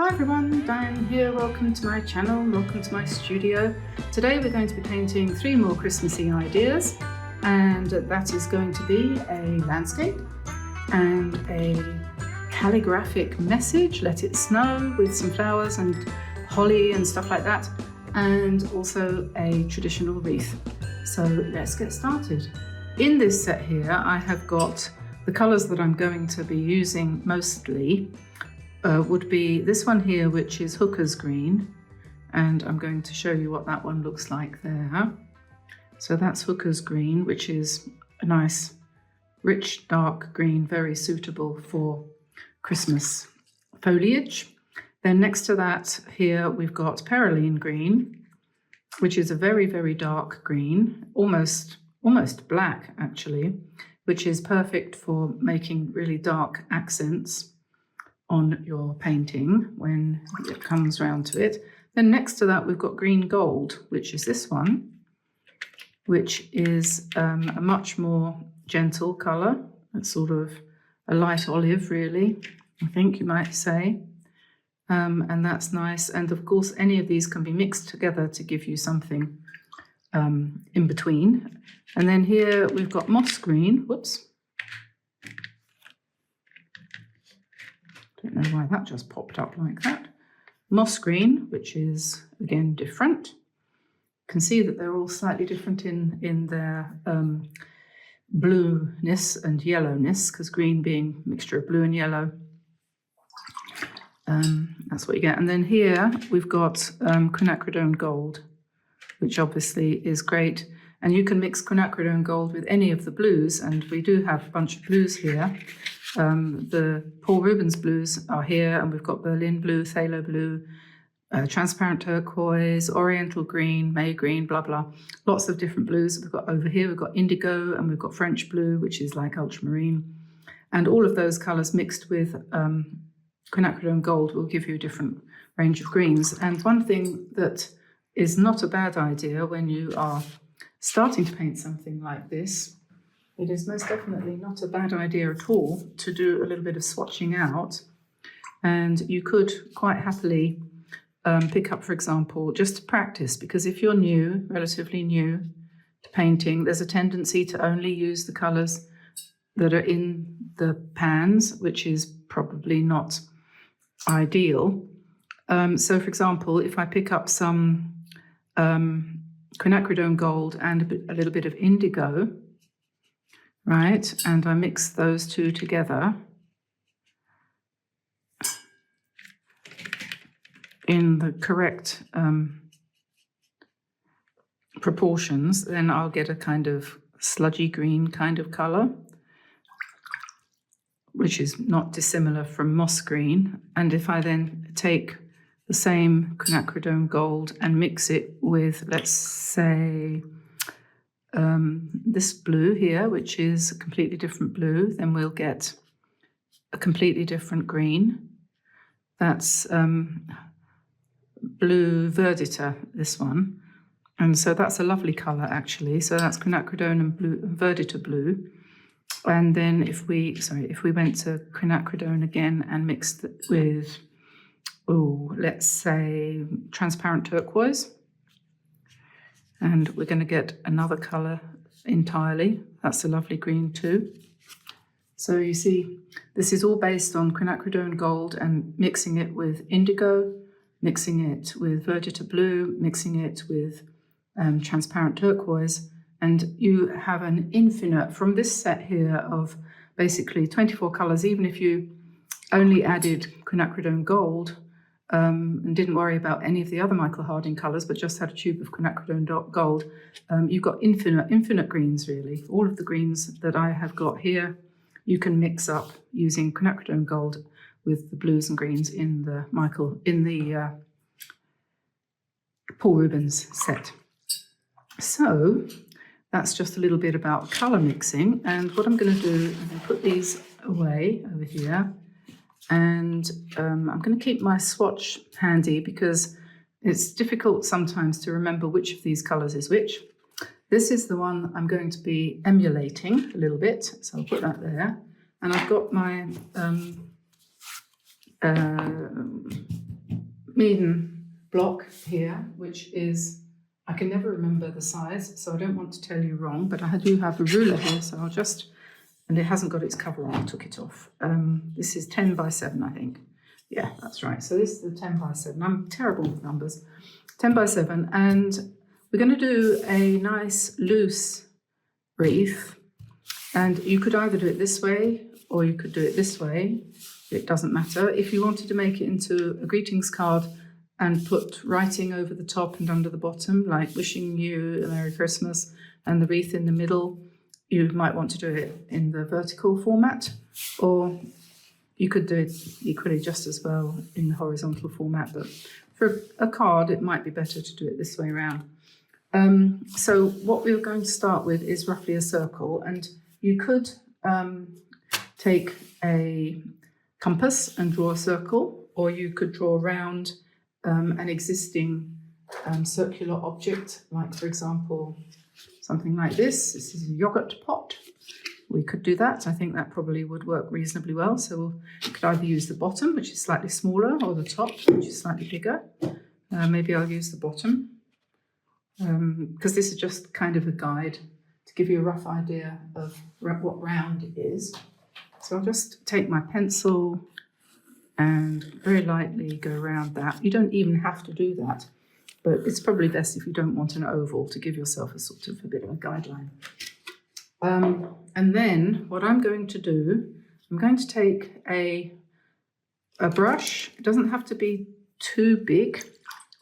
Hi everyone, Diane here. Welcome to my channel, welcome to my studio. Today we're going to be painting 3 more Christmassy ideas, and that is going to be a landscape and a calligraphic message, let it snow, with some flowers and holly and stuff like that, and also a traditional wreath. So let's get started. In this set here I have got the colours that I'm going to be using mostly. Would be this one here, which is Hooker's Green, and I'm going to show you what that one looks like there. So that's Hooker's Green, which is a nice rich dark green, very suitable for Christmas foliage. Then next to that here we've got Perylene Green, which is a very, very dark green, almost black actually, which is perfect for making really dark accents on your painting when it comes round to it. Then next to that we've got Green Gold, which is this one, which is a much more gentle colour. It's sort of a light olive really, I think you might say, and that's nice. And of course any of these can be mixed together to give you something in between. And then here we've got Moss Green, whoops, don't know why that just popped up like that. Moss Green, which is again different. You can see that they're all slightly different in their blueness and yellowness, because green being a mixture of blue and yellow. That's what you get. And then here we've got quinacridone gold, which obviously is great. And you can mix quinacridone gold with any of the blues, and we do have a bunch of blues here. The Paul Rubens blues are here, and we've got Berlin blue, phthalo blue, transparent turquoise, oriental green, May green, blah, blah. Lots of different blues. We've got over here, we've got indigo, and we've got French blue, which is like ultramarine. And all of those colours mixed with quinacridone gold will give you a different range of greens. And one thing that is not a bad idea when you are starting to paint something like this, it is most definitely not a bad idea at all to do a little bit of swatching out. And you could quite happily pick up, for example, just to practice, because if you're new, relatively new to painting, there's a tendency to only use the colours that are in the pans, which is probably not ideal. So for example, if I pick up some quinacridone gold and a little bit of indigo, right, and I mix those two together in the correct proportions, then I'll get a kind of sludgy green kind of colour, which is not dissimilar from moss green. And if I then take the same quinacridone gold and mix it with, let's say, this blue here, which is a completely different blue, then we'll get a completely different green. That's blue verditer, this one. And so that's a lovely colour actually. So that's quinacridone and blue, verditer blue. And then if we went to quinacridone again and mixed it with, let's say transparent turquoise, and we're going to get another colour entirely. That's a lovely green too. So you see, this is all based on quinacridone gold and mixing it with indigo, mixing it with verditer blue, mixing it with transparent turquoise, and you have an infinite, from this set here, of basically 24 colours. Even if you only added quinacridone gold, and didn't worry about any of the other Michael Harding colours, but just had a tube of quinacridone gold, you've got infinite greens really. All of the greens that I have got here, you can mix up using quinacridone gold with the blues and greens in the Paul Rubens set. So that's just a little bit about colour mixing. And what I'm going to do, I'm going to put these away over here. And I'm going to keep my swatch handy because it's difficult sometimes to remember which of these colours is which. This is the one I'm going to be emulating a little bit, so I'll put that there. And I've got my Meaden block here, which is, I can never remember the size, so I don't want to tell you wrong, but I do have a ruler here, so I'll just, and it hasn't got its cover on, I took it off. This is 10 by 7, I think. Yeah, that's right. So this is the 10 by 7. I'm terrible with numbers. 10 by 7, and we're going to do a nice loose wreath, and you could either do it this way or you could do it this way. It doesn't matter. If you wanted to make it into a greetings card and put writing over the top and under the bottom, like wishing you a Merry Christmas, and the wreath in the middle, you might want to do it in the vertical format, or you could do it equally just as well in the horizontal format, but for a card, it might be better to do it this way around. So what we're going to start with is roughly a circle, and you could take a compass and draw a circle, or you could draw around an existing circular object, like for example, something like this. This is a yogurt pot. We could do that. I think that probably would work reasonably well. So we could either use the bottom, which is slightly smaller, or the top, which is slightly bigger. Maybe I'll use the bottom, because this is just kind of a guide to give you a rough idea of what round is. So I'll just take my pencil and very lightly go around that. You don't even have to do that, but it's probably best if you don't want an oval, to give yourself a sort of a bit of a guideline. And then what I'm going to do, I'm going to take a brush. It doesn't have to be too big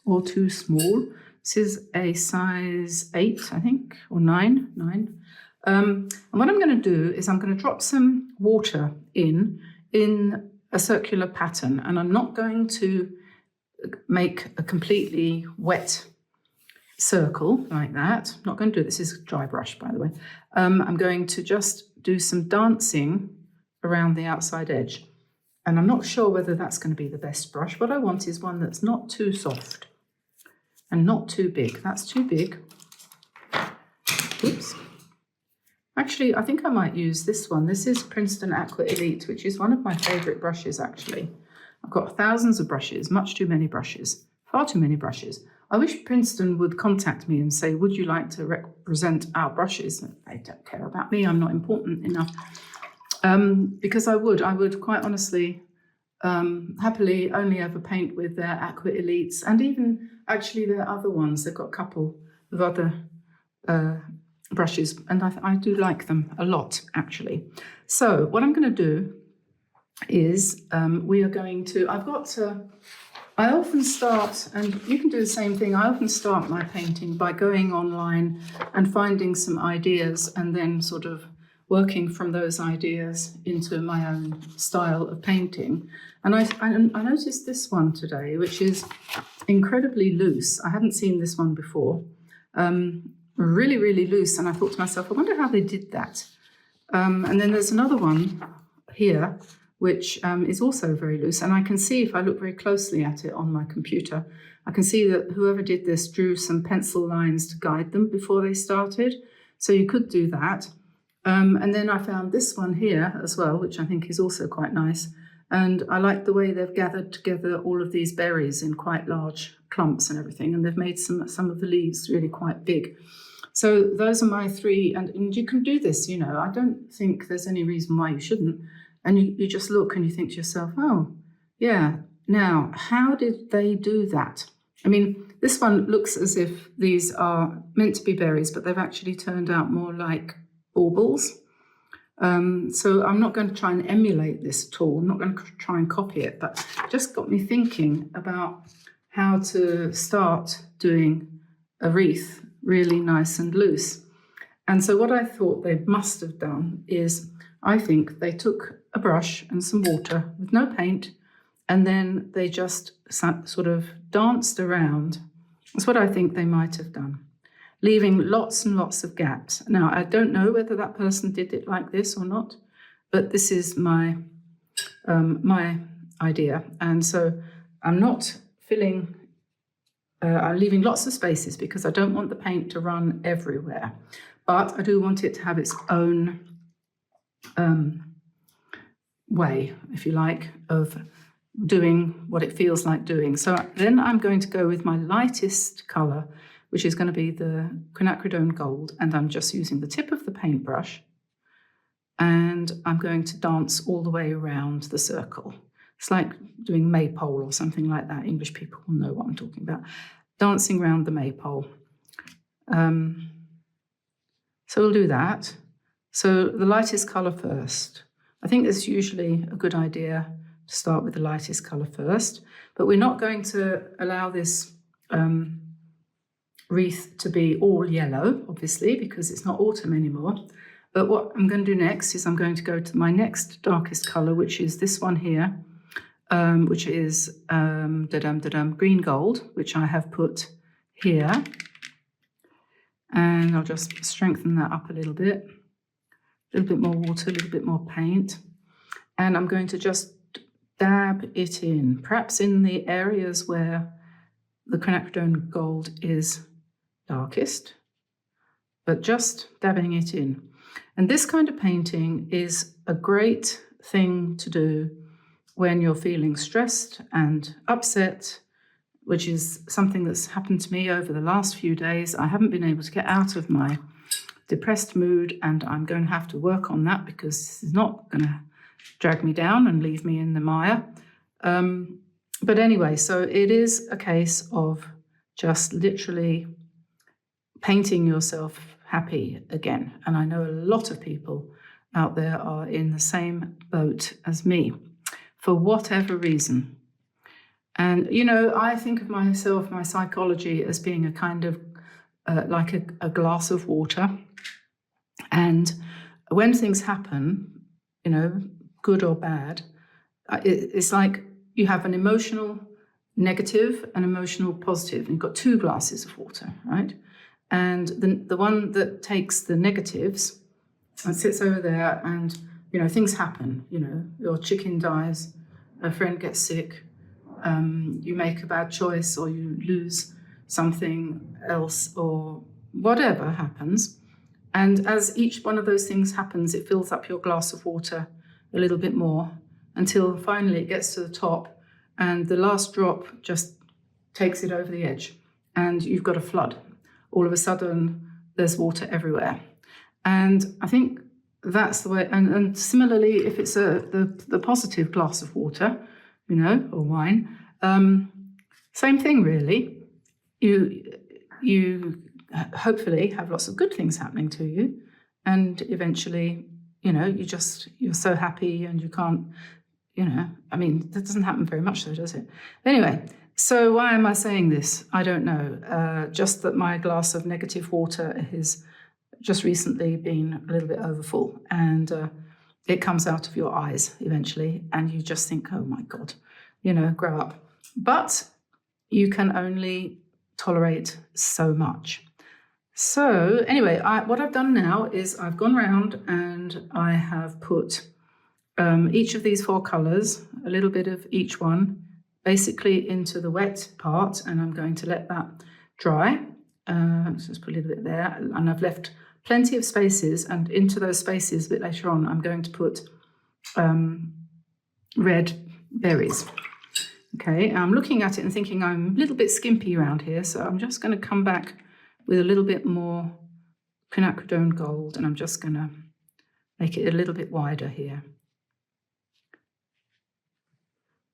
or too small. This is a size 8, I think, or 9. And what I'm going to do is I'm going to drop some water in a circular pattern, and I'm not going to make a completely wet circle like that. I'm not going to do this. This is a dry brush, by the way. I'm going to just do some dancing around the outside edge, and I'm not sure whether that's going to be the best brush. What I want is one that's not too soft and not too big. That's too big. Oops. Actually, I think I might use this one. This is Princeton Aqua Elite, which is one of my favorite brushes, actually. I've got thousands of brushes, much too many brushes, far too many brushes. I wish Princeton would contact me and say, would you like to represent our brushes? They don't care about me. I'm not important enough. Because I would quite honestly, happily only ever paint with their Aqua Elites, and even actually their other ones. They've got a couple of other brushes, and I do like them a lot, actually. So what I'm going to do is we are going to, I often start, and you can do the same thing, I often start my painting by going online and finding some ideas and then sort of working from those ideas into my own style of painting. And I noticed this one today, which is incredibly loose. I hadn't seen this one before. Really, really loose. And I thought to myself, I wonder how they did that. And then there's another one here, which is also very loose. And I can see, if I look very closely at it on my computer, I can see that whoever did this drew some pencil lines to guide them before they started. So you could do that. And then I found this one here as well, which I think is also quite nice. And I like the way they've gathered together all of these berries in quite large clumps and everything. And they've made some of the leaves really quite big. So those are my 3. And you can do this, you know. I don't think there's any reason why you shouldn't. And you just look and you think to yourself, oh, yeah, now, how did they do that? I mean, this one looks as if these are meant to be berries, but they've actually turned out more like baubles. So I'm not going to try and emulate this at all. I'm not going to try and copy it, but it just got me thinking about how to start doing a wreath really nice and loose. And so what I thought they must have done is, I think they took a brush and some water with no paint, and then they just sort of danced around. That's what I think they might have done, leaving lots and lots of gaps. Now, I don't know whether that person did it like this or not, but this is my idea. And so I'm not filling, I'm leaving lots of spaces because I don't want the paint to run everywhere, but I do want it to have its own way, if you like, of doing what it feels like doing. So then I'm going to go with my lightest colour, which is going to be the quinacridone gold, and I'm just using the tip of the paintbrush, and I'm going to dance all the way around the circle. It's like doing maypole or something like that. English people will know what I'm talking about. Dancing around the maypole. So we'll do that. So the lightest colour first. I think it's usually a good idea to start with the lightest colour first, but we're not going to allow this wreath to be all yellow, obviously, because it's not autumn anymore. But what I'm going to do next is I'm going to go to my next darkest colour, which is this one here, which is green gold, which I have put here. And I'll just strengthen that up a little bit more water, a little bit more paint. And I'm going to just dab it in, perhaps in the areas where the quinacridone gold is darkest, but just dabbing it in. And this kind of painting is a great thing to do when you're feeling stressed and upset, which is something that's happened to me over the last few days. I haven't been able to get out of my depressed mood, and I'm going to have to work on that because this is not going to drag me down and leave me in the mire. But anyway, so it is a case of just literally painting yourself happy again. And I know a lot of people out there are in the same boat as me for whatever reason. And, you know, I think of myself, my psychology, as being a kind of like a glass of water. And when things happen, you know, good or bad, it's like you have an emotional negative and emotional positive. And you've got two glasses of water, right? And the one that takes the negatives and sits over there and, you know, things happen. You know, your chicken dies, a friend gets sick, you make a bad choice, or you lose something else, or whatever happens. And as each one of those things happens, it fills up your glass of water a little bit more until finally it gets to the top and the last drop just takes it over the edge and you've got a flood. All of a sudden, there's water everywhere. And I think that's the way, and similarly, if it's the positive glass of water, you know, or wine, same thing really. You hopefully have lots of good things happening to you, and eventually, you know, you're so happy and you can't, you know, I mean, that doesn't happen very much though, does it? Anyway, so why am I saying this? I don't know. Just that my glass of negative water has just recently been a little bit overfull, and it comes out of your eyes eventually, and you just think, oh my God, you know, grow up. But you can only tolerate so much. So anyway, what I've done now is I've gone round and I have put each of these four colours, a little bit of each one, basically into the wet part, and I'm going to let that dry. Let's just put a little bit there, and I've left plenty of spaces, and into those spaces a bit later on I'm going to put red berries. Okay, I'm looking at it and thinking I'm a little bit skimpy around here, so I'm just going to come back with a little bit more quinacridone gold, and I'm just going to make it a little bit wider here.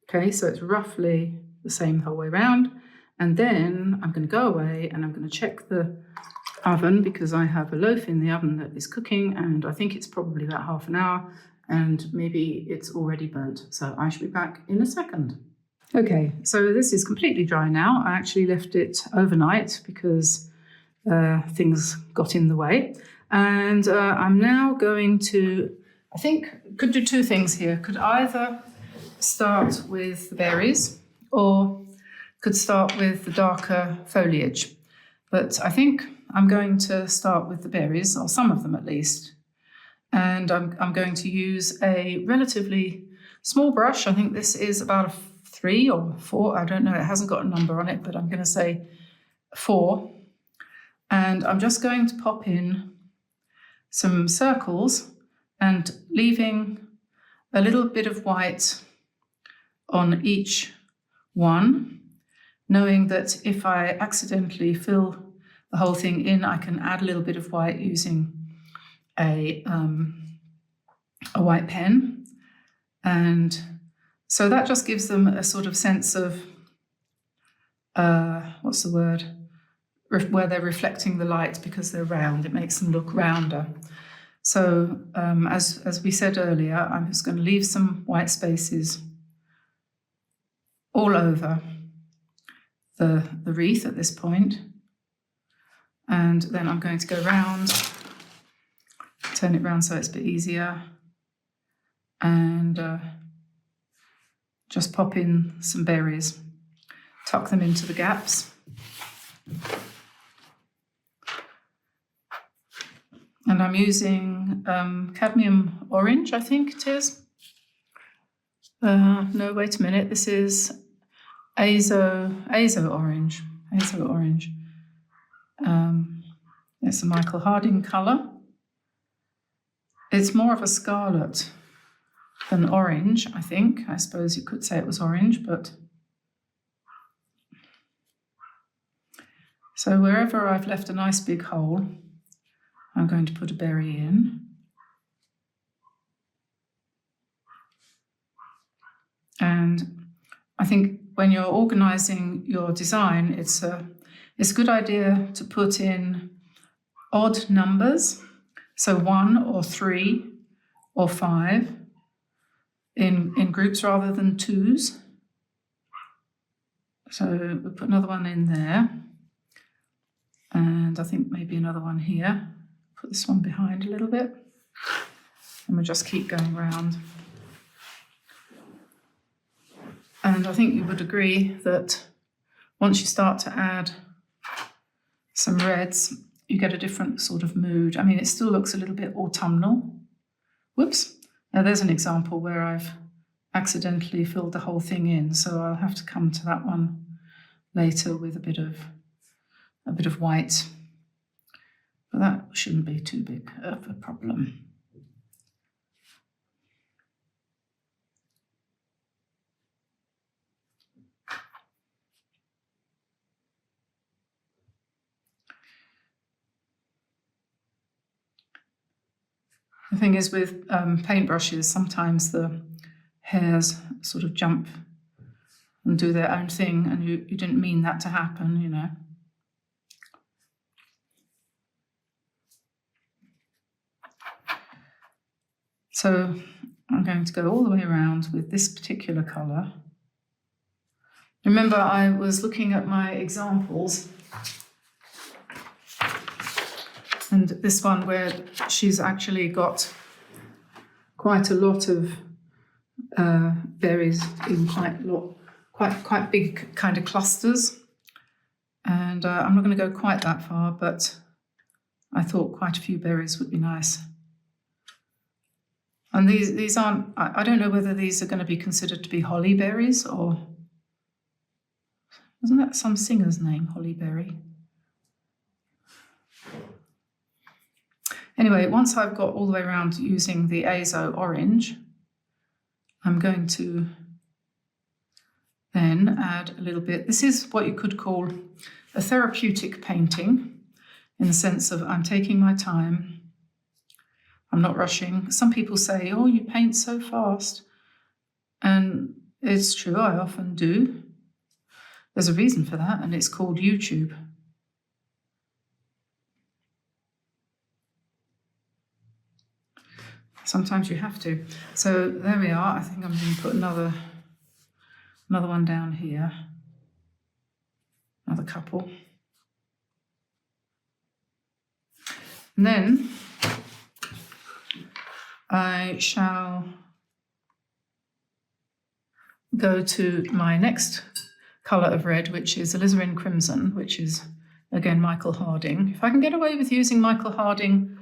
Okay, so it's roughly the same the whole way around, and then I'm going to go away and I'm going to check the oven because I have a loaf in the oven that is cooking, and I think it's probably about half an hour, and maybe it's already burnt, so I shall be back in a second. Okay, so this is completely dry now. I actually left it overnight because things got in the way. And I'm now going to, I think, could do two things here. Could either start with the berries or could start with the darker foliage. But I think I'm going to start with the berries, or some of them at least. And I'm going to use a relatively small brush. I think this is about a 3 or 4, I don't know, it hasn't got a number on it, but I'm going to say 4. And I'm just going to pop in some circles and leaving a little bit of white on each one, knowing that if I accidentally fill the whole thing in, I can add a little bit of white using a white pen. And so that just gives them a sort of sense of, what's the word? Where they're reflecting the light because they're round. It makes them look rounder. So as we said earlier, I'm just going to leave some white spaces all over the wreath at this point. And then I'm going to go round, turn it round so it's a bit easier, and just pop in some berries, tuck them into the gaps. And I'm using cadmium orange, I think it is. No, wait a minute, this is azo orange. It's a Michael Harding colour. It's more of a scarlet than orange, I think. I suppose you could say it was orange, but... So wherever I've left a nice big hole, I'm going to put a berry in. And I think when you're organising your design, it's a good idea to put in odd numbers, so 1 or 3 or 5 in groups rather than twos. So we'll put another one in there, and I think maybe another one here. Put this one behind a little bit, and we'll just keep going round. And I think you would agree that once you start to add some reds, you get a different sort of mood. I mean, it still looks a little bit autumnal. Whoops. Now there's an example where I've accidentally filled the whole thing in, so I'll have to come to that one later with a bit of white. But that shouldn't be too big of a problem. The thing is with paintbrushes, sometimes the hairs sort of jump and do their own thing, and you didn't mean that to happen, you know. So I'm going to go all the way around with this particular colour. Remember, I was looking at my examples, and this one where she's actually got quite a lot of berries in quite big kind of clusters. And I'm not going to go quite that far, but I thought quite a few berries would be nice. And these aren't, I don't know whether these are going to be considered to be holly berries, or wasn't that some singer's name, Holly Berry? Anyway, once I've got all the way around using the azo orange, I'm going to then add a little bit. This is what you could call a therapeutic painting, in the sense of I'm taking my time, I'm not rushing. Some people say, oh, you paint so fast. And it's true, I often do. There's a reason for that, and it's called YouTube. Sometimes you have to. So there we are. I think I'm going to put another one down here. Another couple. And then I shall go to my next colour of red, which is alizarin crimson, which is, again, Michael Harding. If I can get away with using Michael Harding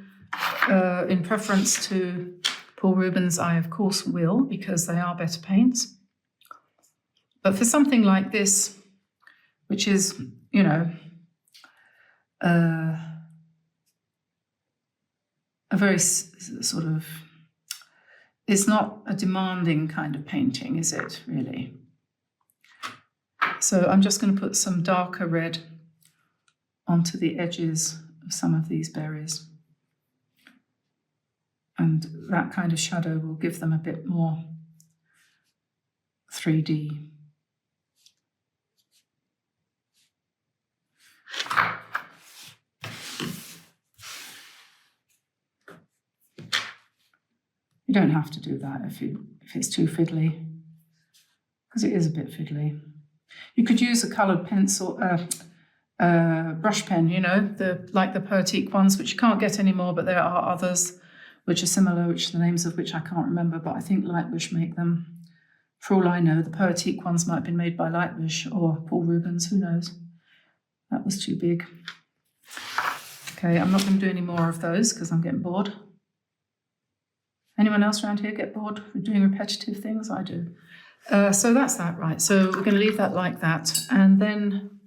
in preference to Paul Rubens, I of course will, because they are better paints. But for something like this, which is, you know, a very sort of, it's not a demanding kind of painting, is it, really? So I'm just going to put some darker red onto the edges of some of these berries. And that kind of shadow will give them a bit more 3D. You don't have to do that if it's too fiddly, because it is a bit fiddly. You could use a coloured pencil, brush pen, you know, like the Poetique ones, which you can't get anymore, but there are others which are similar, which the names of which I can't remember, but I think Lightwish make them. For all I know, the Poetique ones might have been made by Lightwish or Paul Rubens, who knows? That was too big. Okay, I'm not going to do any more of those because I'm getting bored. Anyone else around here get bored with doing repetitive things? I do. So that's that, right? So we're going to leave that like that. And then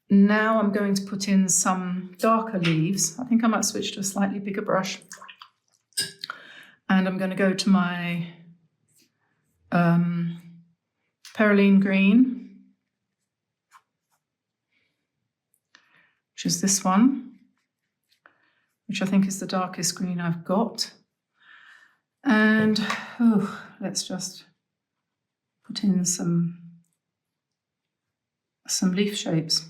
now I'm going to put in some darker leaves. I think I might switch to a slightly bigger brush. And I'm going to go to my Perylene green, which is this one, which I think is the darkest green I've got. And let's just put in some leaf shapes.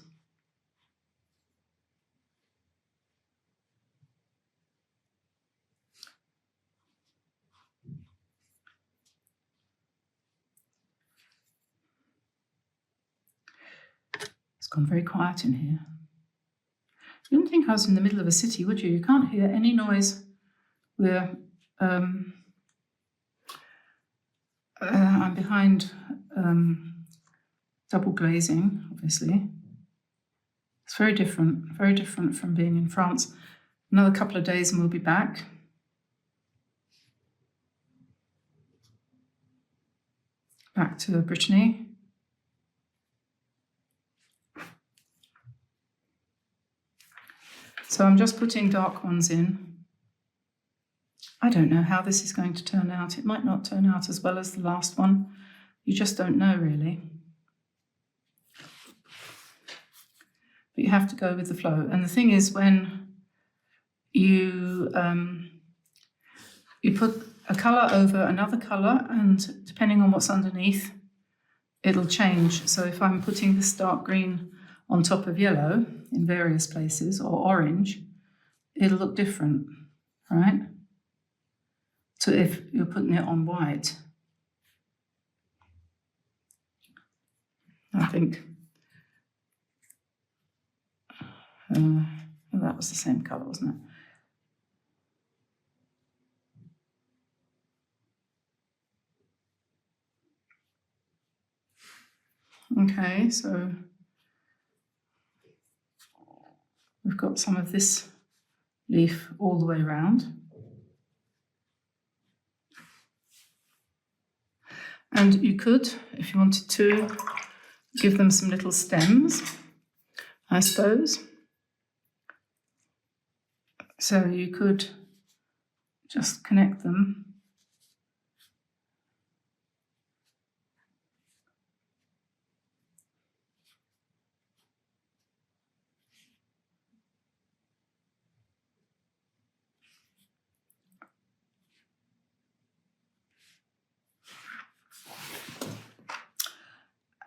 It's gone very quiet in here. You wouldn't think I was in the middle of a city, would you? You can't hear any noise. I'm behind double glazing, obviously. It's very different from being in France. Another couple of days and we'll be back. Back to Brittany. So I'm just putting dark ones in. I don't know how this is going to turn out. It might not turn out as well as the last one. You just don't know, really. But you have to go with the flow. And the thing is, when you put a colour over another colour, and depending on what's underneath, it'll change. So if I'm putting this dark green on top of yellow in various places, or orange, it'll look different, right? So if you're putting it on white, I think that was the same colour, wasn't it? Okay, so we've got some of this leaf all the way around. And you could, if you wanted to, give them some little stems, I suppose. So you could just connect them.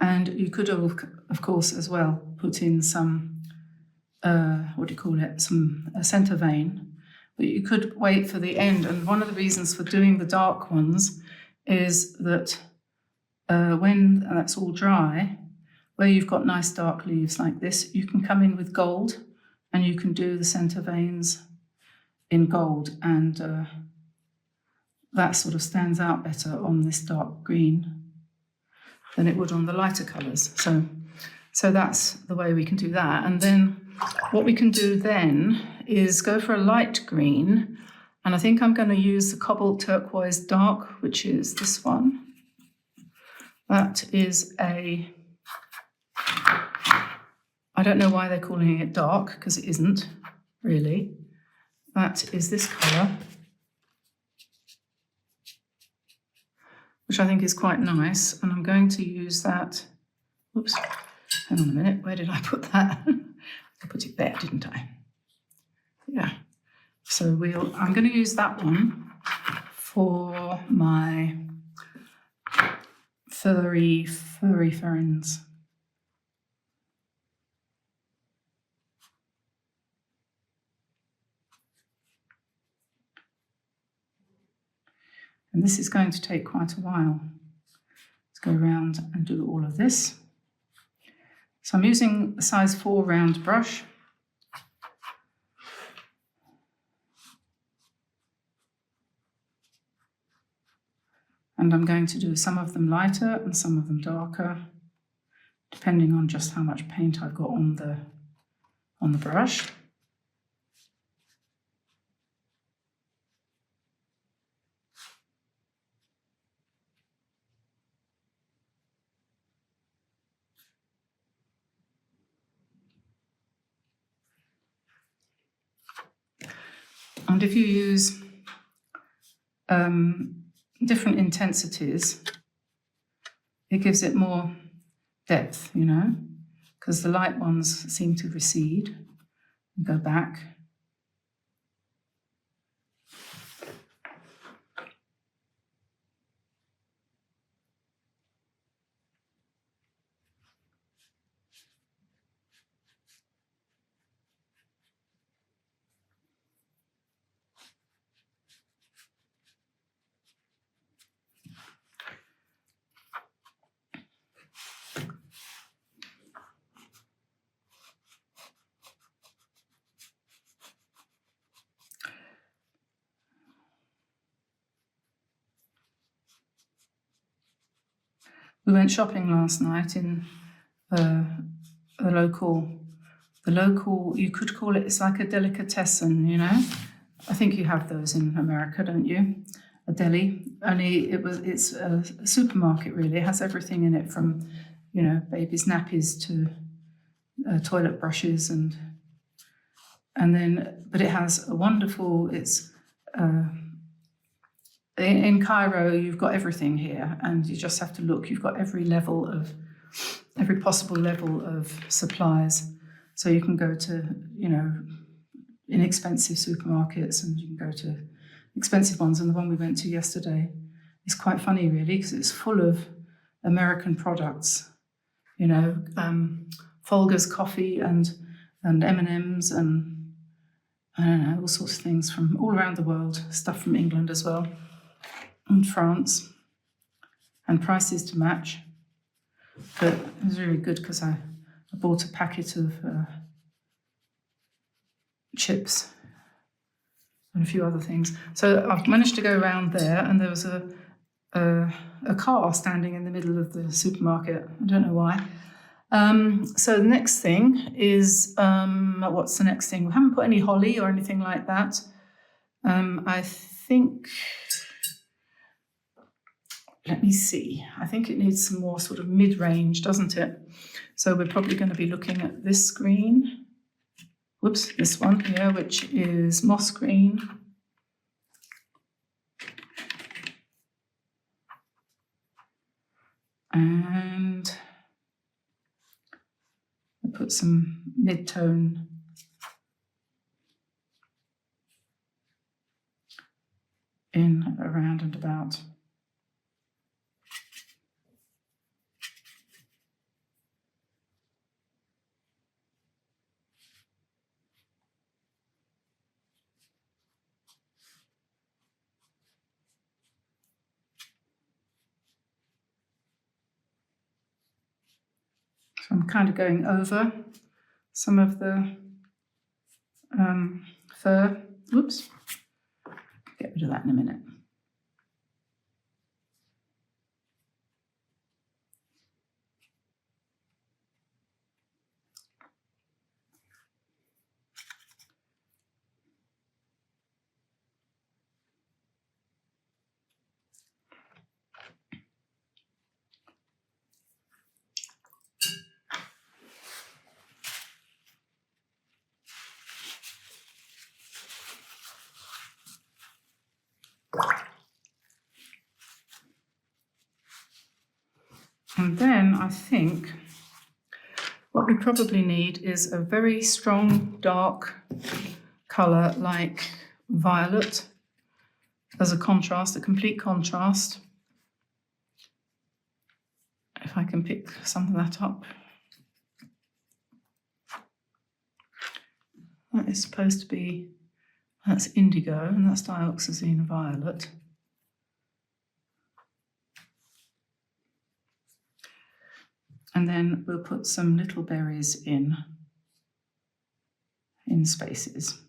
And you could, of course, as well, put in some, some centre vein. But you could wait for the end. And one of the reasons for doing the dark ones is that when that's all dry, where you've got nice dark leaves like this, you can come in with gold and you can do the centre veins in gold. And that sort of stands out better on this dark green than it would on the lighter colours. So that's the way we can do that. And then what we can do then is go for a light green. And I think I'm going to use the Cobalt Turquoise Dark, which is this one. That is I don't know why they're calling it dark, because it isn't really. That is this colour, which I think is quite nice, and I'm going to use that Oops, hang on a minute, where did I put that? I put it there, didn't I? Yeah. So I'm going to use that one for my furry ferns. And this is going to take quite a while. Let's go around and do all of this. So I'm using a size 4 round brush. And I'm going to do some of them lighter and some of them darker, depending on just how much paint I've got on the brush. And if you use different intensities, it gives it more depth, you know, because the light ones seem to recede and go back. We went shopping last night in the local, you could call it's like a delicatessen, you know. I think you have those in America, don't you? A deli. Only it's a supermarket really. It has everything in it from, you know, babies' nappies to toilet brushes and then, but it has a wonderful, in Cairo, you've got everything here, and you just have to look. You've got every possible level of supplies. So you can go to, you know, inexpensive supermarkets, and you can go to expensive ones. And the one we went to yesterday is quite funny, really, because it's full of American products. You know, Folger's coffee and M&Ms and I don't know, all sorts of things from all around the world. Stuff from England as well. And France, and prices to match. But it was really good because I bought a packet of chips and a few other things. So I've managed to go around there, and there was a car standing in the middle of the supermarket. I don't know why. So the next thing is, what's the next thing? We haven't put any holly or anything like that. I think... Let me see. I think it needs some more sort of mid-range, doesn't it? So we're probably going to be looking at this green. Whoops, this one here, which is moss green. And I'll put some mid-tone in around and about. So I'm kind of going over some of the fur. Oops, get rid of that in a minute. And then I think What we probably need is a very strong dark colour like violet as a contrast, a complete contrast. If I can pick some of that up. That is supposed to be, that's indigo, and that's dioxazine violet. And then we'll put some little berries in spaces.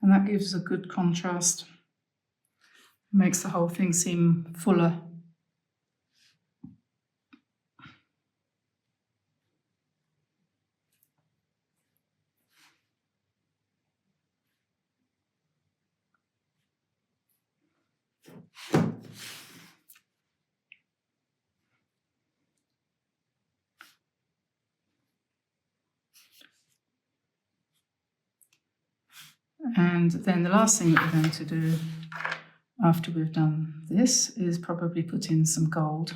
And that gives a good contrast, makes the whole thing seem fuller. And then the last thing that we're going to do after we've done this is probably put in some gold.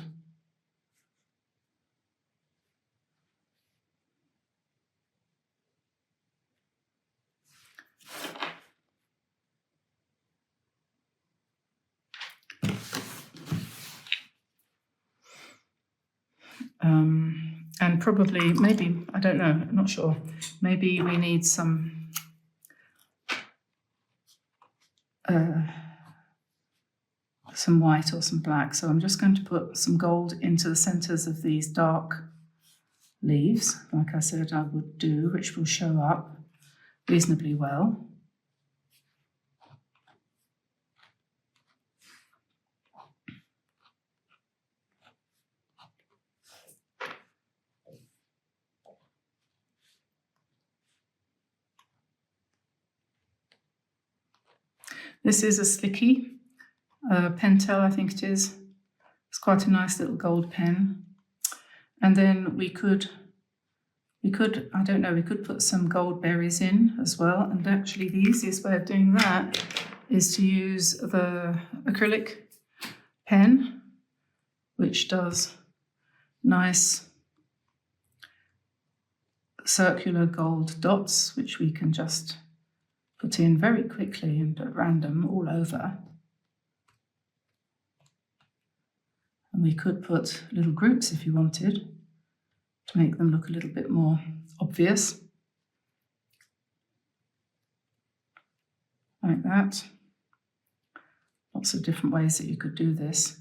And probably, maybe, I don't know, I'm not sure, maybe we need some white or some black. So I'm just going to put some gold into the centres of these dark leaves, like I said I would do, which will show up reasonably well. This is a Slicky Pentel, I think it is. It's quite a nice little gold pen. And then we could, I don't know, we could put some gold berries in as well. And actually the easiest way of doing that is to use the acrylic pen, which does nice circular gold dots, which we can just put in very quickly and at random all over. And we could put little groups if you wanted to make them look a little bit more obvious. Like that. Lots of different ways that you could do this.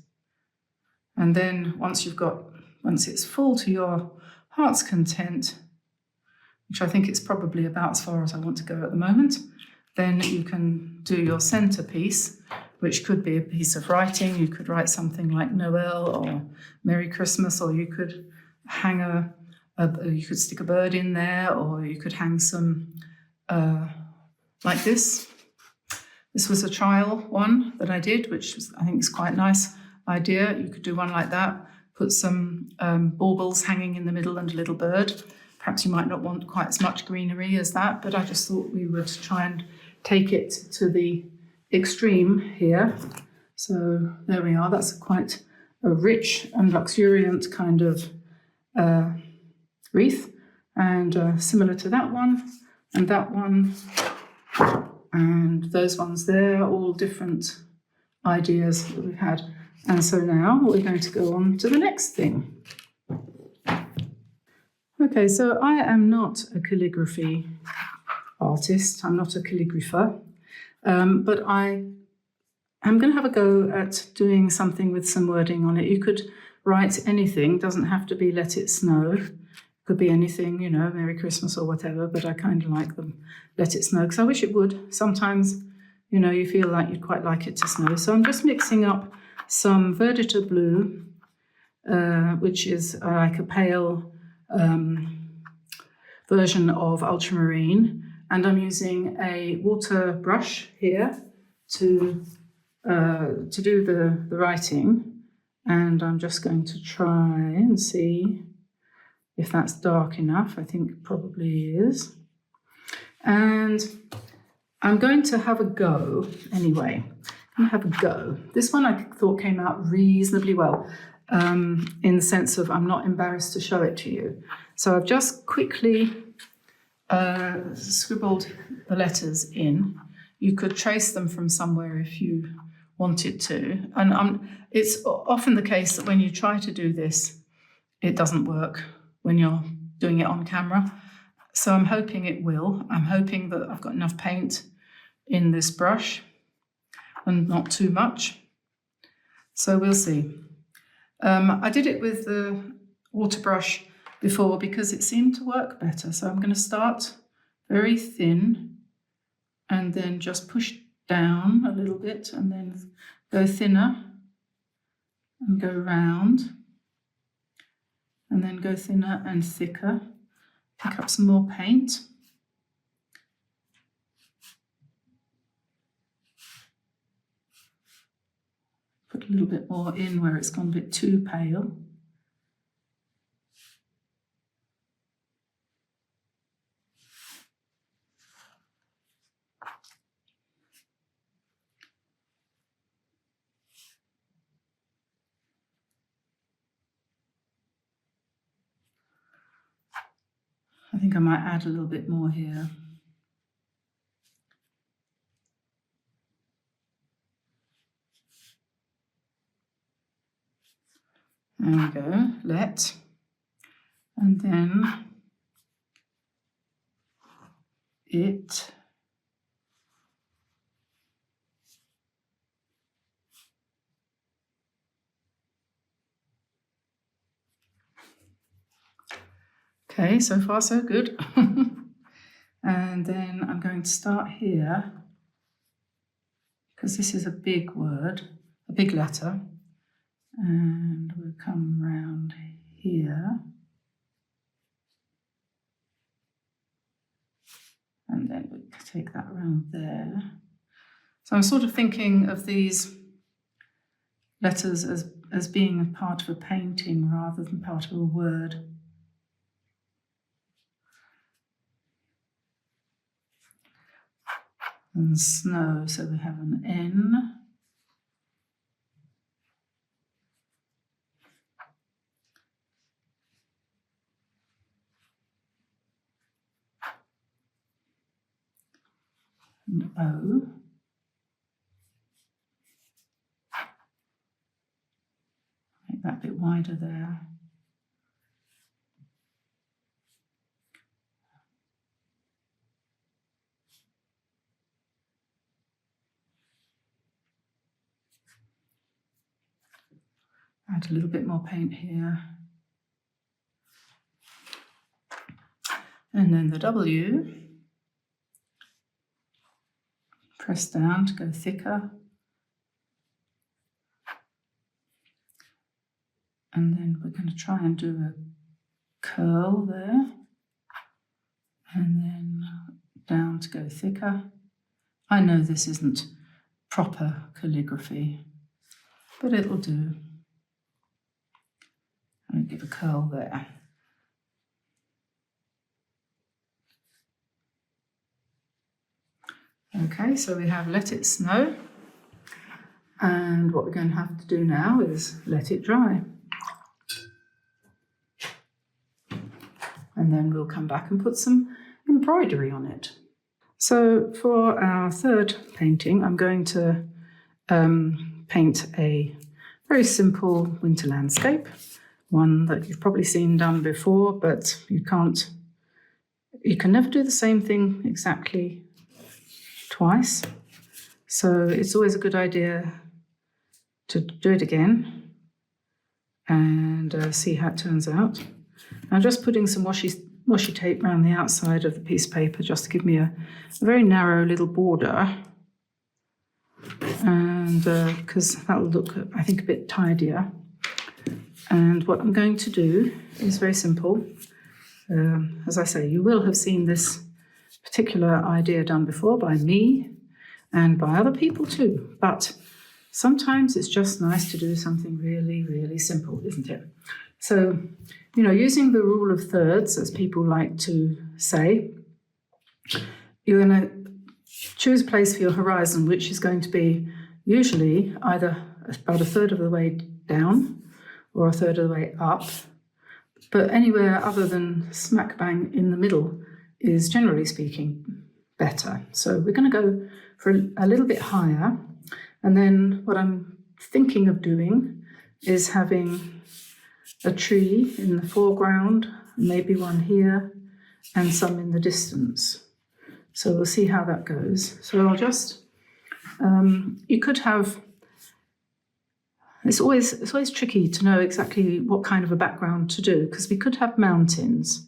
And then once it's full to your heart's content, which I think it's probably about as far as I want to go at the moment, then you can do your centerpiece, which could be a piece of writing. You could write something like Noel or Merry Christmas, or you could hang you could stick a bird in there, or you could hang some like this. This was a trial one that I did, which I think is quite a nice idea. You could do one like that, put some baubles hanging in the middle and a little bird. Perhaps you might not want quite as much greenery as that, but I just thought we would try and take it to the extreme here. So there we are. That's quite a rich and luxuriant kind of wreath, and similar to that one and that one and those ones there, all different ideas that we've had. And so now we're going to go on to the next thing. Okay, so I am not a calligraphy artist, I'm not a calligrapher, but I am going to have a go at doing something with some wording on it. You could write anything, doesn't have to be let it snow. Could be anything, you know, Merry Christmas or whatever, but I kind of like them let it snow because I wish it would. Sometimes, you know, you feel like you'd quite like it to snow. So I'm just mixing up some Verditer blue, which is like a pale version of ultramarine, and I'm using a water brush here to do the writing, And I'm just going to try and see if that's dark enough. I think it probably is. And I'm going to have a go anyway. I'm going to have a go. This one I thought came out reasonably well, in the sense of I'm not embarrassed to show it to you. So I've just quickly scribbled the letters in. You could trace them from somewhere if you wanted to. And it's often the case that when you try to do this, it doesn't work when you're doing it on camera. So I'm hoping it will. I'm hoping that I've got enough paint in this brush and not too much. So we'll see. I did it with the water brush before because it seemed to work better. So I'm going to start very thin and then just push down a little bit and then go thinner and go round and then go thinner and thicker. Pick up some more paint. Put a little bit more in where it's gone a bit too pale. I think I might add a little bit more here. There we go, let. And then it. Okay, so far so good. And then I'm going to start here, because this is a big word, a big letter. And we'll come round here. And then we take that around there. So I'm sort of thinking of these letters as being a part of a painting rather than part of a word. And snow, so we have an N. And O. Make that a bit wider there. Add a little bit more paint here. And then the W. Press down to go thicker. And then we're going to try and do a curl there. And then down to go thicker. I know this isn't proper calligraphy, but it'll do. And give a curl there. Okay, so we have let it snow. And what we're going to have to do now is let it dry. And then we'll come back and put some embroidery on it. So for our third painting, I'm going to paint a very simple winter landscape. One that you've probably seen done before, but you can never do the same thing exactly twice. So it's always a good idea to do it again and see how it turns out. I'm just putting some washi tape around the outside of the piece of paper just to give me a very narrow little border, and because that will look, I think, a bit tidier. And what I'm going to do is very simple. As I say, you will have seen this particular idea done before by me and by other people too. But sometimes it's just nice to do something really, really simple, isn't it? So, you know, using the rule of thirds, as people like to say, you're going to choose a place for your horizon, which is going to be usually either about a third of the way down or a third of the way up. But anywhere other than smack bang in the middle is, generally speaking, better. So we're going to go for a little bit higher. And then what I'm thinking of doing is having a tree in the foreground, maybe one here, and some in the distance. So we'll see how that goes. So I'll just, you could have, it's always tricky to know exactly what kind of a background to do, because we could have mountains.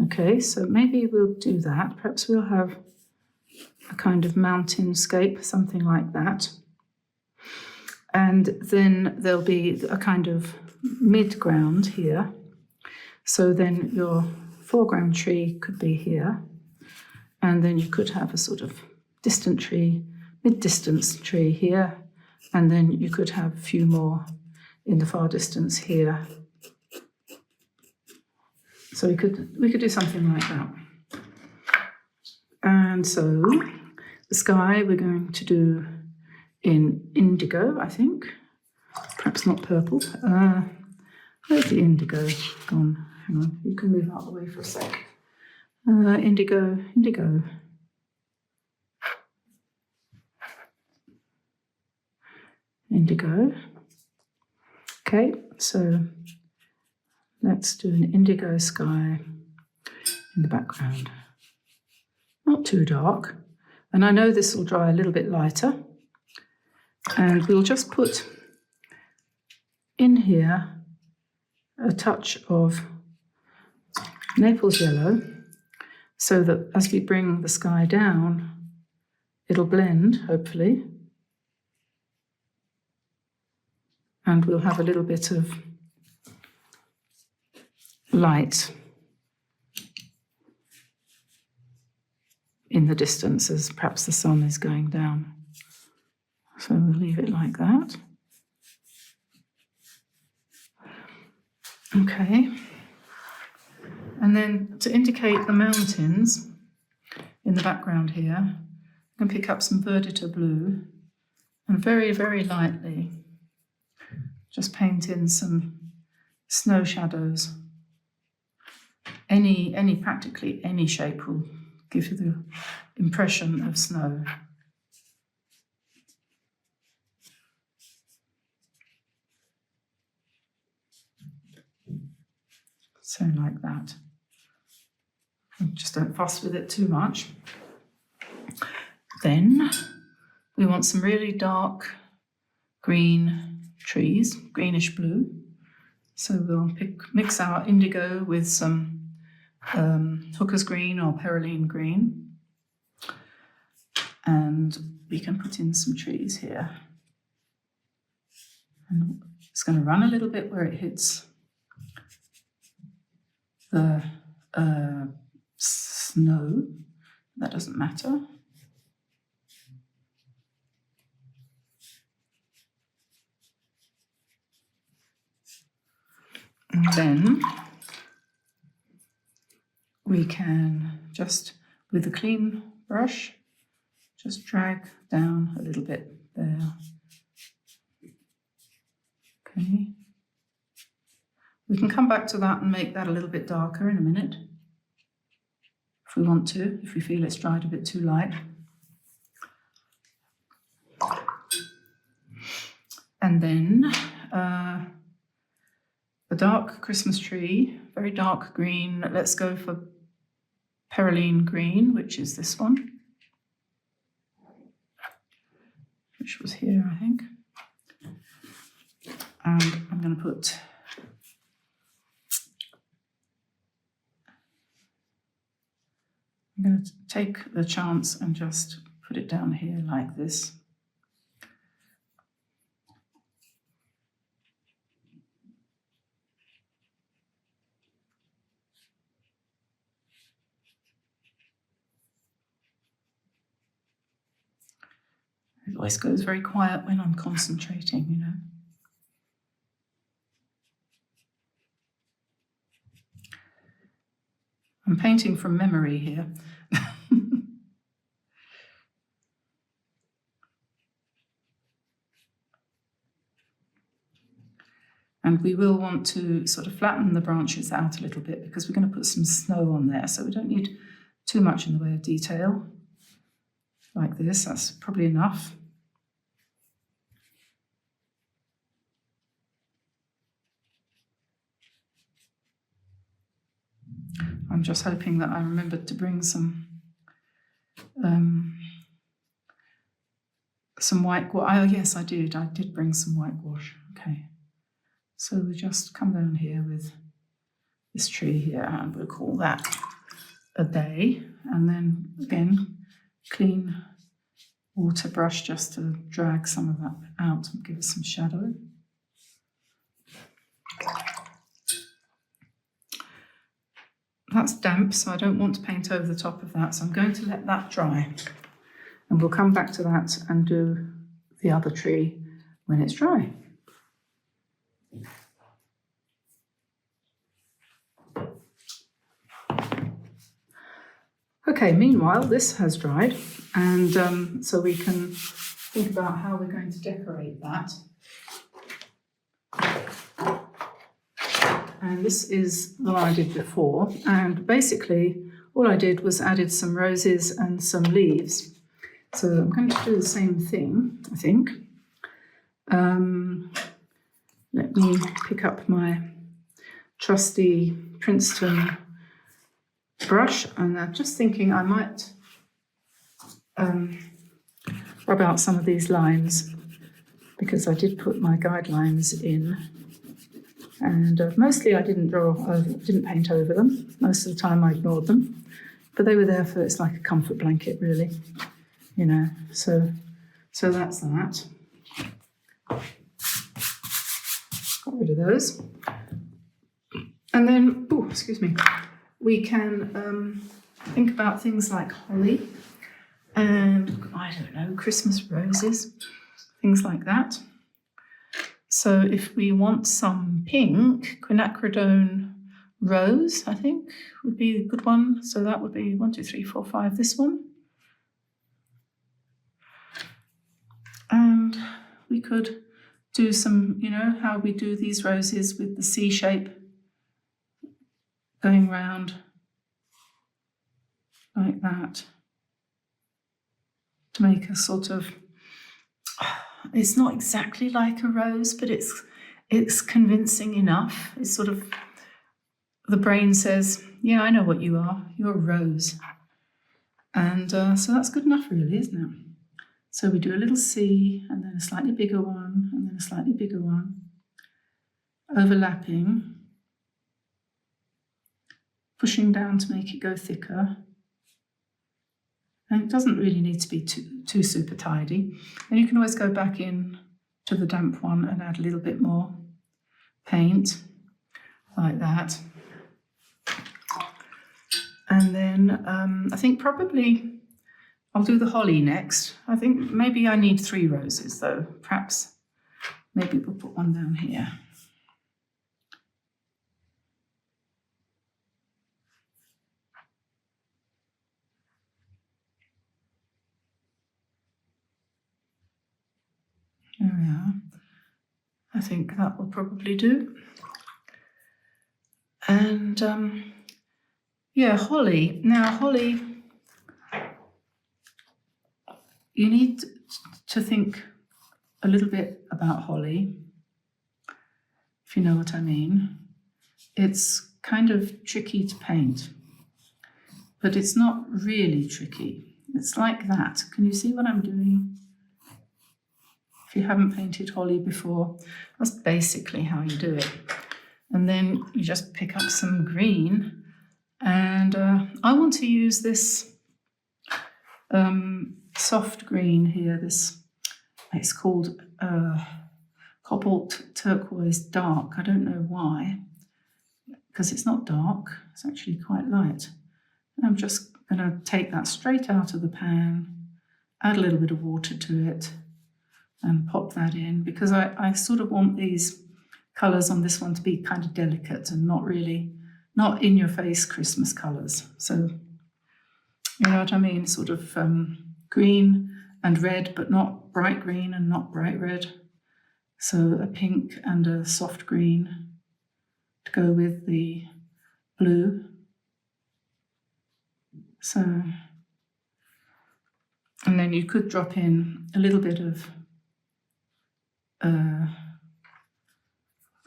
Okay, so maybe we'll do that. Perhaps we'll have a kind of mountainscape, something like that. And then there'll be a kind of mid-ground here. So then your foreground tree could be here. And then you could have a sort of distant tree, mid-distance tree here. And then you could have a few more in the far distance here. So we could do something like that. And so the sky we're going to do in indigo, I think. Perhaps not purple. Where's the indigo gone? Hang on, you can move out of the way for a sec. Indigo. Indigo. Okay, so let's do an indigo sky in the background. Not too dark. And I know this will dry a little bit lighter. And we'll just put in here a touch of Naples yellow, so that as we bring the sky down, it'll blend, hopefully. And we'll have a little bit of light in the distance as perhaps the sun is going down. So we'll leave it like that. Okay. And then to indicate the mountains in the background here, I'm going to pick up some Verditer blue and very, very lightly just paint in some snow shadows. Practically any shape will give you the impression of snow. So like that. Just don't fuss with it too much. Then we want some really dark green trees, greenish blue. So we'll mix our indigo with some hooker's green or perylene green. And we can put in some trees here. And it's going to run a little bit where it hits the snow. That doesn't matter. And then we can just, with a clean brush, just drag down a little bit there. Okay. We can come back to that and make that a little bit darker in a minute, if we want to, if we feel it's dried a bit too light. And then the dark Christmas tree, very dark green. Let's go for perylene green, which is this one, which was here, I think. And I'm going to take the chance and just put it down here like this. It always goes very quiet when I'm concentrating, you know. I'm painting from memory here. And we will want to sort of flatten the branches out a little bit because we're going to put some snow on there, so we don't need too much in the way of detail. Like this, that's probably enough. I'm just hoping that I remembered to bring some whitewash. Oh yes, I did bring some whitewash. Okay, so we just come down here with this tree here, and we'll call that a bay, and then again clean water brush just to drag some of that out and give it some shadow. That's damp, so I don't want to paint over the top of that, so I'm going to let that dry. And we'll come back to that and do the other tree when it's dry. Okay, meanwhile, this has dried, and so we can think about how we're going to decorate that. And this is the one I did before, and basically all I did was added some roses and some leaves. So I'm going to do the same thing, I think. Let me pick up my trusty Princeton brush, and I'm just thinking I might rub out some of these lines because I did put my guidelines in. And mostly I didn't paint over them. Most of the time I ignored them, but they were there for, it's like a comfort blanket really, you know, so that's that. Got rid of those. And then, oh, excuse me, we can think about things like holly and, I don't know, Christmas roses, things like that. So if we want some pink, quinacridone rose, I think, would be a good one. So that would be 1, 2, 3, 4, 5, this one. And we could do some, you know, how we do these roses with the C shape going round like that to make a sort of, it's not exactly like a rose, but it's convincing enough. It's sort of, the brain says, yeah, I know what you are. You're a rose. And so that's good enough really, isn't it? So we do a little C, and then a slightly bigger one, and then a slightly bigger one, overlapping, pushing down to make it go thicker. And it doesn't really need to be too super tidy. And you can always go back in to the damp one and add a little bit more paint, like that. And then I think probably I'll do the holly next. I think maybe I need 3 roses though. Perhaps maybe we'll put one down here. There we are. I think that will probably do. And yeah, holly. Now holly, you need to think a little bit about holly, if you know what I mean. It's kind of tricky to paint, but it's not really tricky. It's like that. Can you see what I'm doing? If you haven't painted holly before, that's basically how you do it. And then you just pick up some green, and I want to use this soft green here. It's called Cobalt Turquoise Dark. I don't know why, because it's not dark, it's actually quite light. And I'm just going to take that straight out of the pan add a little bit of water to it and pop that in, because I sort of want these colours on this one to be kind of delicate and not in your face Christmas colours. So you know what I mean, sort of green and red, but not bright green and not bright red. So a pink and a soft green to go with the blue. So, and then you could drop in a little bit of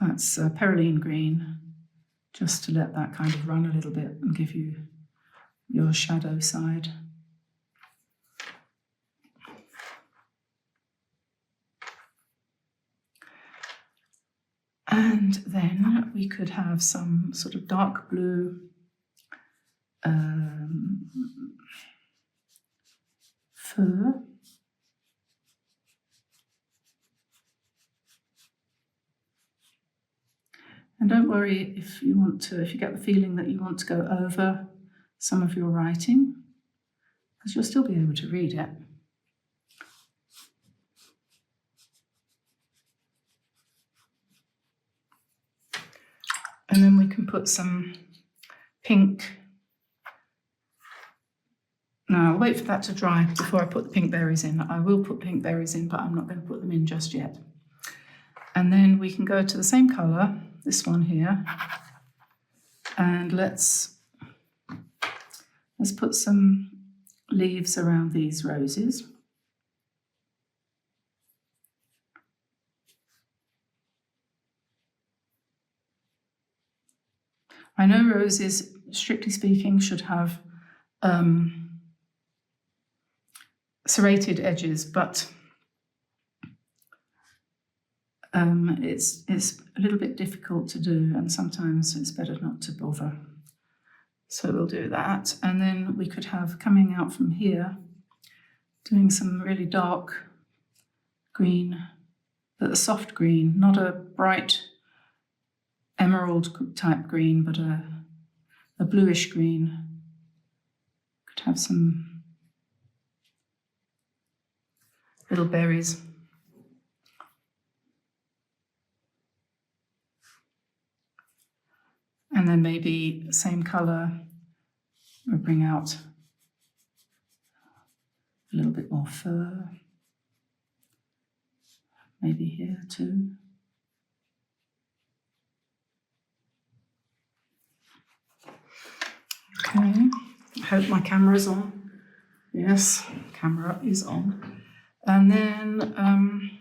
that's perylene green, just to let that kind of run a little bit and give you your shadow side. And then we could have some sort of dark blue fur. And don't worry if you get the feeling that you want to go over some of your writing, because you'll still be able to read it. And then we can put some pink. Now I'll wait for that to dry before I put the pink berries in. I will put pink berries in, but I'm not going to put them in just yet. And then we can go to the same colour, this one here, and let's put some leaves around these roses. I know roses, strictly speaking, should have serrated edges, but it's a little bit difficult to do, and sometimes it's better not to bother. So we'll do that, and then we could have coming out from here, doing some really dark green, but a soft green, not a bright emerald type green, but a bluish green. Could have some little berries. And then maybe same colour, we'll bring out a little bit more fur. Maybe here too. Okay, I hope my camera's on. Yes, camera is on. And then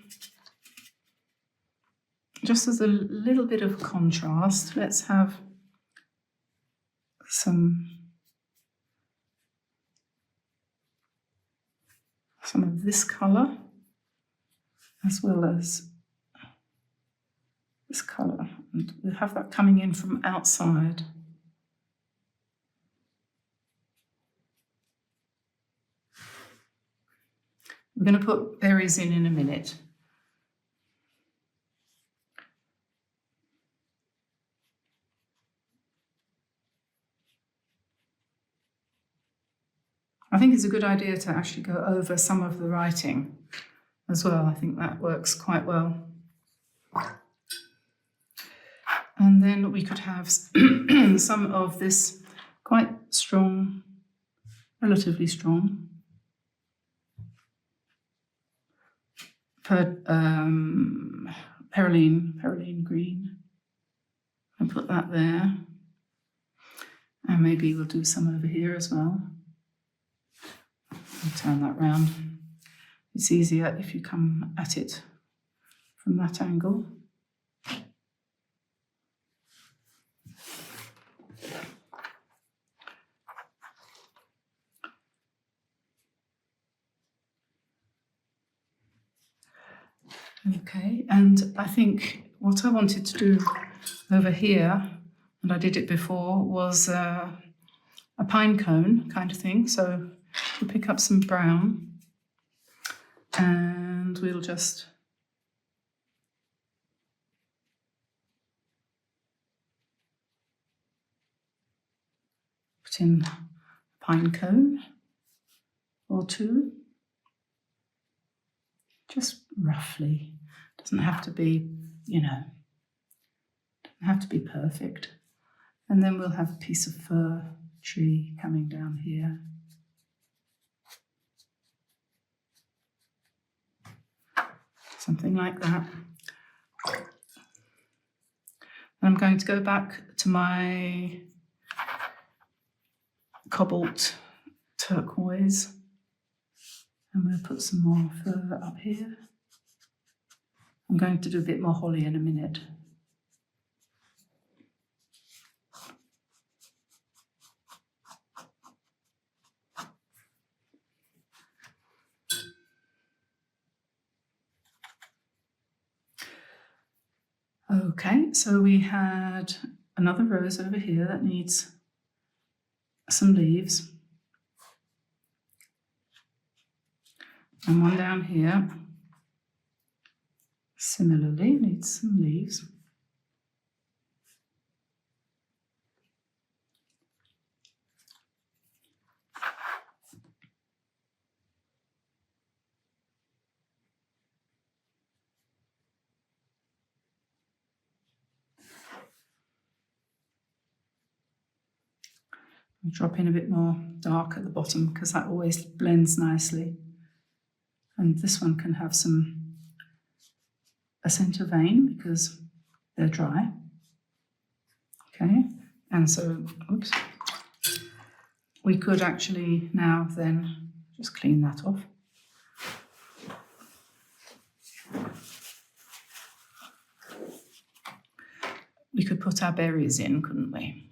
just as a little bit of contrast, let's have some of this colour as well as this colour, and we'll have that coming in from outside. We're going to put berries in a minute. I think it's a good idea to actually go over some of the writing as well. I think that works quite well. And then we could have some of this quite strong, relatively strong, perylene green, and put that there. And maybe we'll do some over here as well. I'll turn that round. It's easier if you come at it from that angle. Okay, and I think what I wanted to do over here, and I did it before, was a pine cone kind of thing. So we'll pick up some brown and we'll just put in a pine cone or two. just roughly. Doesn't have to be, you know, doesn't have to be perfect. And then we'll have a piece of fir tree coming down here. Something like that. I'm going to go back to my cobalt turquoise, and we'll put some more fur up here. I'm going to do a bit more holly in a minute. Okay, so we had another rose over here that needs some leaves. And one down here, similarly, needs some leaves. I'll drop in a bit more dark at the bottom because that always blends nicely. And this one can have a centre vein because they're dry. Okay, and so, oops, we could actually now then just clean that off. We could put our berries in, couldn't we?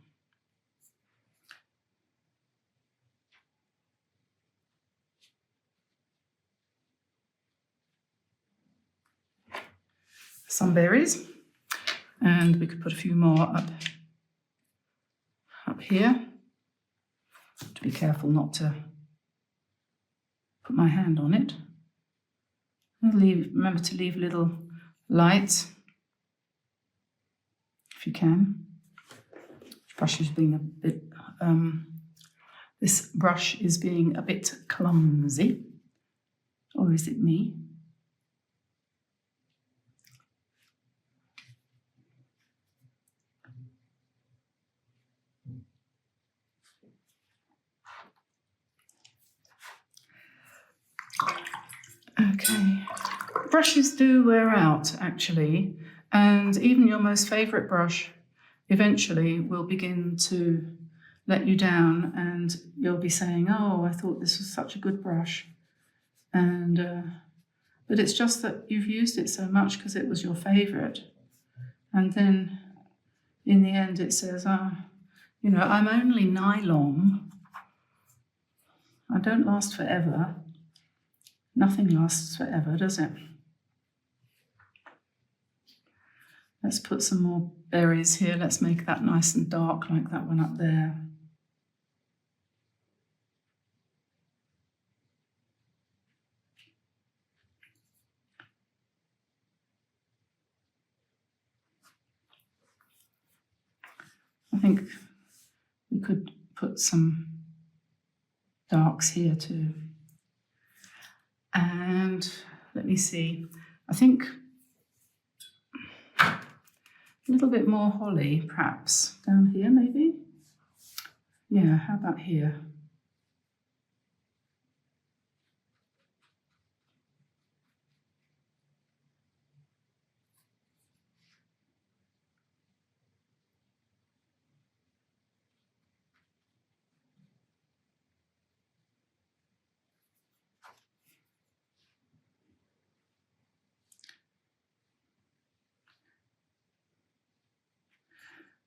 Some berries, and we could put a few more up here. To be careful not to put my hand on it. Remember to leave little lights if you can. This brush is being a bit clumsy, or is it me? Okay, brushes do wear out actually, and even your most favourite brush eventually will begin to let you down, and you'll be saying, oh, I thought this was such a good brush, and but it's just that you've used it so much because it was your favourite, and then in the end it says, you know, I'm only nylon, I don't last forever. Nothing lasts forever, does it? Let's put some more berries here. Let's make that nice and dark like that one up there. I think we could put some darks here too. And let me see, I think a little bit more holly perhaps down here maybe. Yeah, how about here?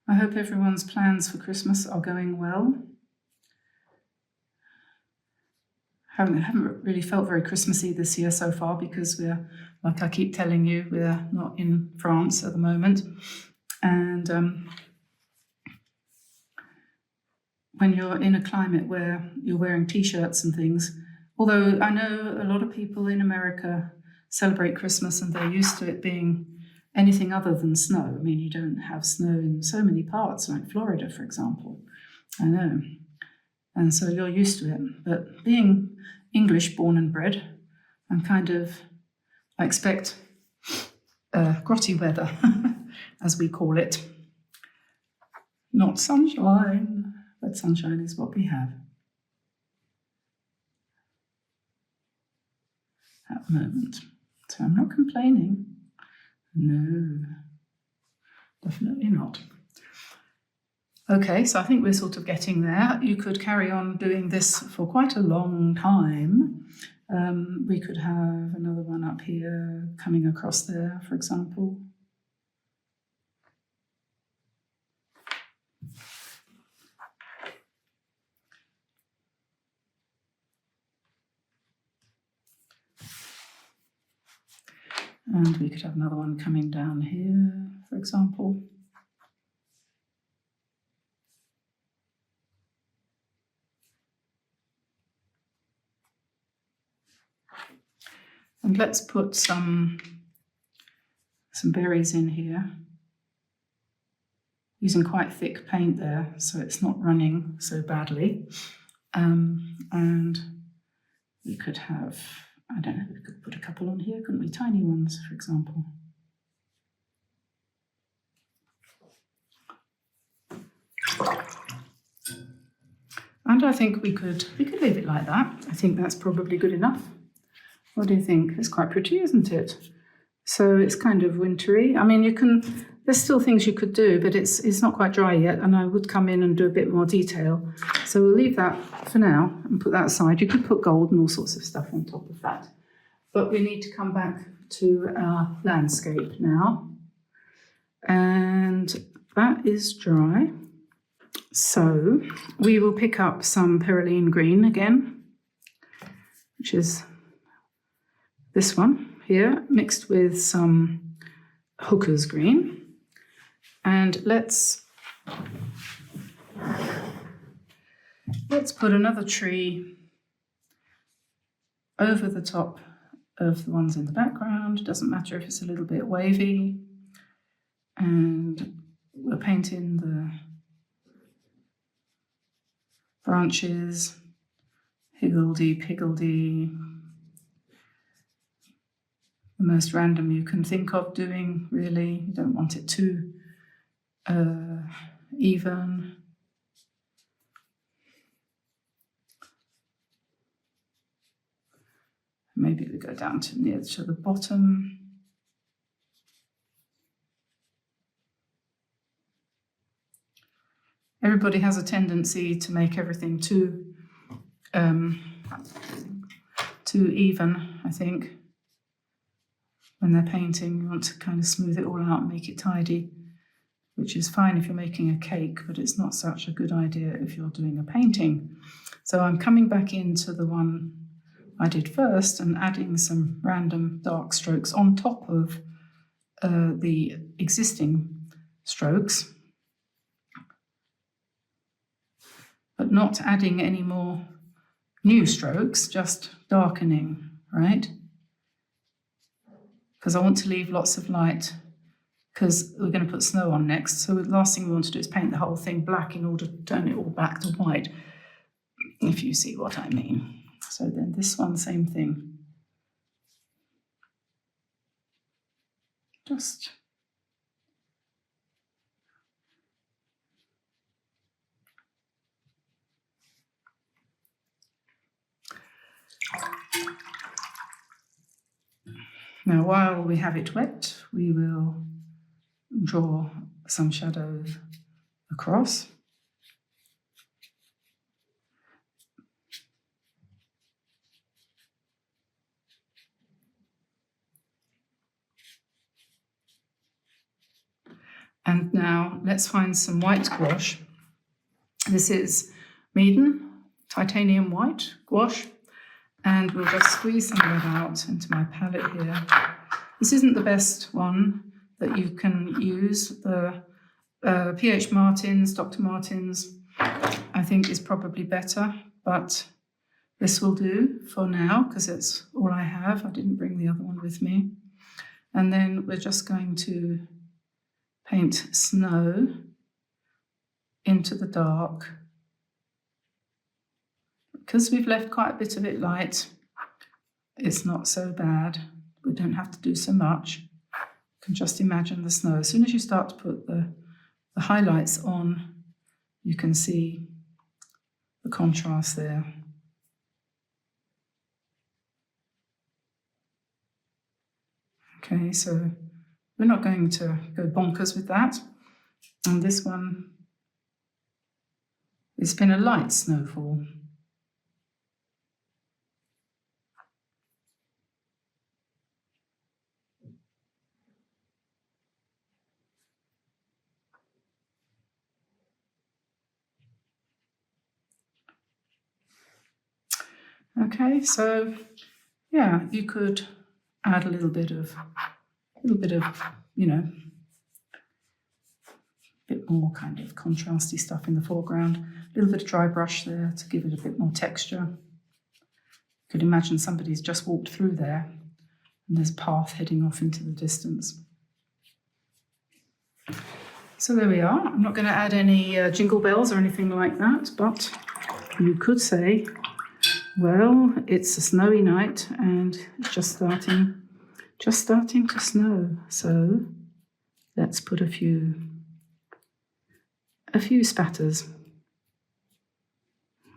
I hope everyone's plans for Christmas are going well. Haven't really felt very Christmassy this year so far because we're, like I keep telling you, we're not in France at the moment. And when you're in a climate where you're wearing t-shirts and things, although I know a lot of people in America celebrate Christmas and they're used to it being anything other than snow. I mean, you don't have snow in so many parts, like Florida, for example. I know. And so you're used to it. But being English born and bred, I'm kind of I expect grotty weather, as we call it. Not sunshine, but sunshine is what we have at the moment. So I'm not complaining. No, definitely not. Okay, so I think we're sort of getting there. You could carry on doing this for quite a long time. We could have another one up here coming across there, for example. And we could have another one coming down here, for example. And let's put some berries in here, using quite thick paint there, so it's not running so badly. And we could have, I don't know, we could put a couple on here, couldn't we? Tiny ones, for example. And I think we could leave it like that. I think that's probably good enough. What do you think? It's quite pretty, isn't it? So it's kind of wintry. I mean, there's still things you could do, but it's not quite dry yet, and I would come in and do a bit more detail. So we'll leave that for now and put that aside. You could put gold and all sorts of stuff on top of that. But we need to come back to our landscape now. And that is dry. So we will pick up some perylene green again, which is this one here, mixed with some hooker's green. And let's put another tree over the top of the ones in the background. It doesn't matter if it's a little bit wavy. And we'll paint in the branches, higgledy-piggledy, the most random you can think of doing, really. You don't want it too even. Maybe we go down to near to the bottom. Everybody has a tendency to make everything too even, I think. When they're painting, you want to kind of smooth it all out and make it tidy, which is fine if you're making a cake, but it's not such a good idea if you're doing a painting. So I'm coming back into the one I did first and adding some random dark strokes on top of the existing strokes, but not adding any more new strokes, just darkening, right? Because I want to leave lots of light, because we're going to put snow on next. So the last thing we want to do is paint the whole thing black in order to turn it all back to white, if you see what I mean. So then this one, same thing. Just now, while we have it wet, we will draw some shadows across. And now let's find some white gouache. This is Meaden titanium white gouache, and we'll just squeeze some of it out into my palette here. This isn't the best one that you can use. The P.H. Martin's, Dr. Martin's, I think is probably better, but this will do for now because it's all I have. I didn't bring the other one with me. And then we're just going to paint snow into the dark. Because we've left quite a bit of it light, it's not so bad. We don't have to do so much. You can just imagine the snow. As soon as you start to put the highlights on, you can see the contrast there. Okay, so we're not going to go bonkers with that. And this one, it's been a light snowfall. Okay, so yeah, you could add a little bit of, you know, a bit more kind of contrasty stuff in the foreground. A little bit of dry brush there to give it a bit more texture. You could imagine somebody's just walked through there and there's a path heading off into the distance. So there we are. I'm not going to add any jingle bells or anything like that, but you could say, well, it's a snowy night and it's just starting to snow. So let's put a few spatters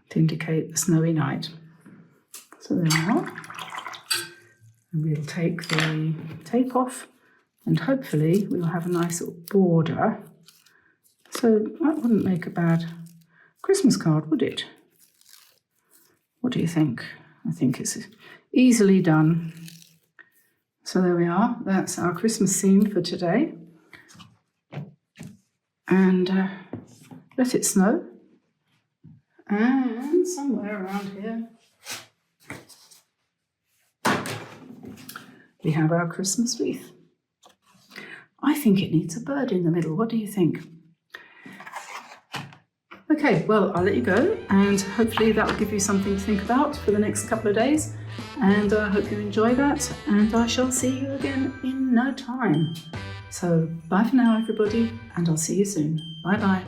to indicate the snowy night. So there we are. And we'll take the tape off and hopefully we'll have a nice little border. So that wouldn't make a bad Christmas card, would it? What do you think? I think it's easily done. So there we are. That's our Christmas scene for today. And let it snow. And somewhere around here, we have our Christmas wreath. I think it needs a bird in the middle. What do you think? Okay, well, I'll let you go, and hopefully that will give you something to think about for the next couple of days. And I hope you enjoy that, and I shall see you again in no time. So bye for now, everybody, and I'll see you soon. Bye-bye.